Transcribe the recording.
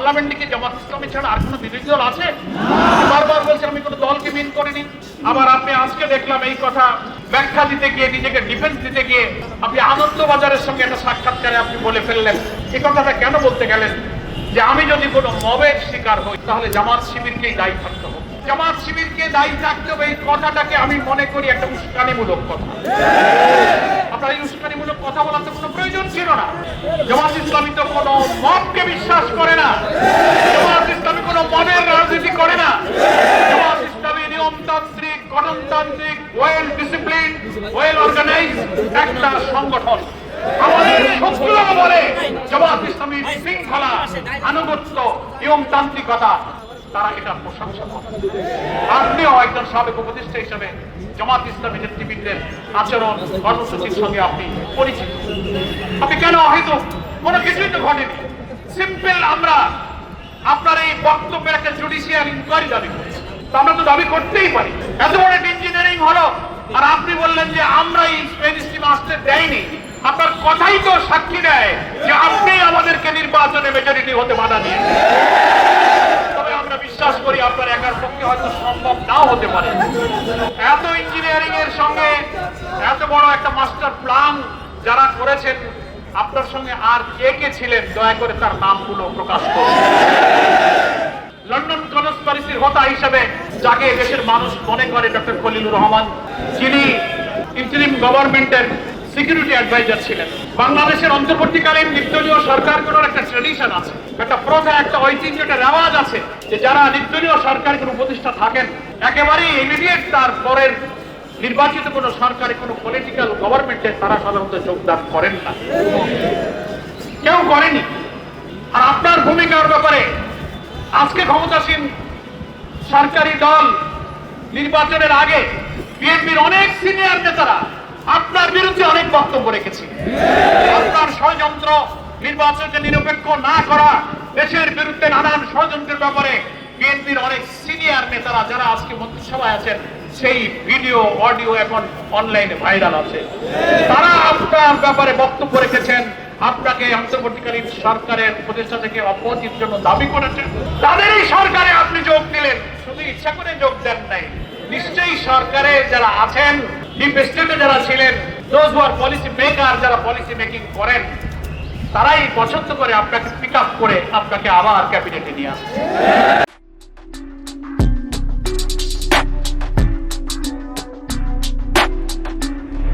পার্লামেন্টে কি জামাত ইসলামী ছাড়া আর কোনো বিরোধী দল আছে? বারবার বলছেন আমি কোনো দলকে মিন করিনি। আবার আপনি আজকে দেখলাম এই কথা ব্যাখ্যা দিতে গিয়ে, নিজেকে ডিফেন্স দিতে গিয়ে আপনি আনন্দবাজারের সঙ্গে একটা সাক্ষাৎকারে আপনি বলে ফেললেন। এই কথাটা কেন বলতে গেলেন যে আমি যদি কোনো মবের শিকার হই তাহলে জামাত শিবিরকেই দায়ী থাকতে হবে, জামাত শিবিরকে দায়ী থাকতে হবে? এই কথাটাকে আমি মনে করি একটা উস্কানিমূলক কথা। আপনার এই উস্কানিমূলক কথা বলার তো কোনো প্রয়োজন ছিল না। জামাত ইসলামী তো কোনো মবকে বিশ্বাস করে না, জামাত ইসলামী কোনো মবের রাজনীতি করে না। জামাত ইসলামী নিয়মতান্ত্রিক, গঠনতান্ত্রিক, ওয়েল ডিসিপ্লিন, ওয়েল অর্গানাইজ একটা সংগঠন। আমাদের শত্রুরা বলে জামাত ইসলামীর শৃঙ্খলা, আনুগত্য, নিয়মতান্ত্রিকতা, তারা এটা প্রশংসা করে। আপনিও একজন সাবেক উপদেষ্টা হিসেবে জামাত ইসলামী নেতৃবৃন্দের আচরণ, কর্মসূচির সঙ্গে আপনি পরিচিত। আপনি কেন হয়তো কোনো কিছুই তো ঘটেনি, সিম্পল আমরা আপনার এই বক্তব্যের একটা জুডিশিয়াল ইনকোয়ারি দাবি করছি। আমরা তো দাবি করতেই পারি। এত বড় ইঞ্জিনিয়ারিং হলো আর আপনি বললেন যে আমরা এই স্পেন স্টিম আসতে দেয়নি। আপনার কথাই তো সাক্ষী দেয় যে আপনি আমাদেরকে নির্বাচনে মেজরিটি হতে বাধা দিয়ে। তবে আমরা বিশ্বাস করি আপনার একার পক্ষে হয়তো সম্ভব নাও হতে পারে। এত ইঞ্জিনিয়ারিং এর সঙ্গে এত বড় একটা মাস্টার প্ল্যান যারা করেছেন, আপনার সঙ্গে আর কে কে ছিলেন দয়া করে তার নামগুলো প্রকাশ করুন। লন্ডন কনস্পিরেসির হোতা হিসেবে যাকে দেশের মানুষ মনে করে ডক্টর খলিলুর রহমান, যিনি ইন্টারিম গভর্নমেন্টের সিকিউরিটি অ্যাডভাইজার ছিলেন। বাংলাদেশের অন্তর্বর্তীকালীন নির্দলীয় সরকার করার একটা ট্রেডিশন আছে, একটা প্রথা, একটা ঐতিহ্য, একটা রেওয়াজ আছে যে যারা নির্দলীয় সরকারের কোনো উপদেষ্টা থাকেন একেবারেই ইমিডিয়েট তার পরের নির্বাচিত কোনো সরকারে, কোনো পলিটিক্যাল গভর্নমেন্টে তারা সাধারণত যোগদান করেন না, কেউ করেনি। আর আপনার ভূমিকার ব্যাপারে আজকে ক্ষমতাসীন সরকারি দল নির্বাচনের আগে বিএনপির অনেক সিনিয়র নেতারা আপনার বিরুদ্ধে অনেক বক্তব্য রেখেছে। আপনার ষড়যন্ত্র, নির্বাচনকে নিরপেক্ষ না করা, দেশের বিরুদ্ধে নানান ষড়যন্ত্রের ব্যাপারে বিএনপির অনেক সিনিয়র নেতারা যারা আজকে মন্ত্রিসভায় আছেন, সেই ভিডিও অডিও এখন অনলাইনে ভাইরাল আছে। তারা আপনার ব্যাপারে বক্তব্য রেখেছেন, আপনাকে অন্তর্বর্তীকালীন সরকারের উপদেষ্টা থেকে অব্যাহতির জন্য দাবি করেছেন। তাদেরই সরকারে আপনি যোগ দিলেন, শুধু ইচ্ছা করে যোগ দেন নাই। নিশ্চয়ই সরকারে যারা আছেন, ডিপ স্টেটে যারা ছিলেন, those who are policy maker, যারা পলিসি মেকিং করেন, তারাই পছন্দ করে আপনাকে পিক আপ করে আপনাকে আবার ক্যাবিনেটে নিয়ে আসছে।